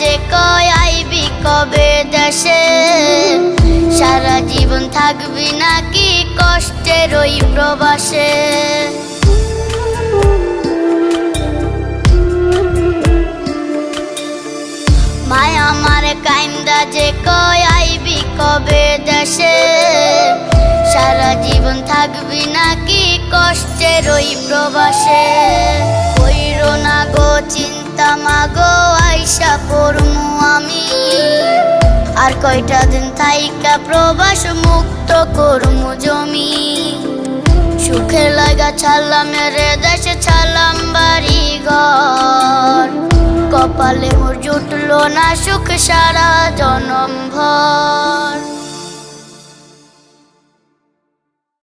যে কয় আইবি কবে দেশে, সারা জীবন থাকবি নাকি কষ্টের ওই প্রবাসে। মায়া আমার কাইন্দা যে কয় আইবি কবে দেশে, সারা জীবন থাকবি নাকি কষ্টের ওই প্রবাসে। কইরো না গো চিন্তা মাগো আইসা পড়মু আমি, আর কয়টা দিন থাইকা প্রবাস মুক্ত করমু জমি। সুখে লাগা ছাড়লাম রে দেশে ছাড়লাম বাড়ি ঘর, কপালে মোর জুটলো না সুখ সারা জনম ভর।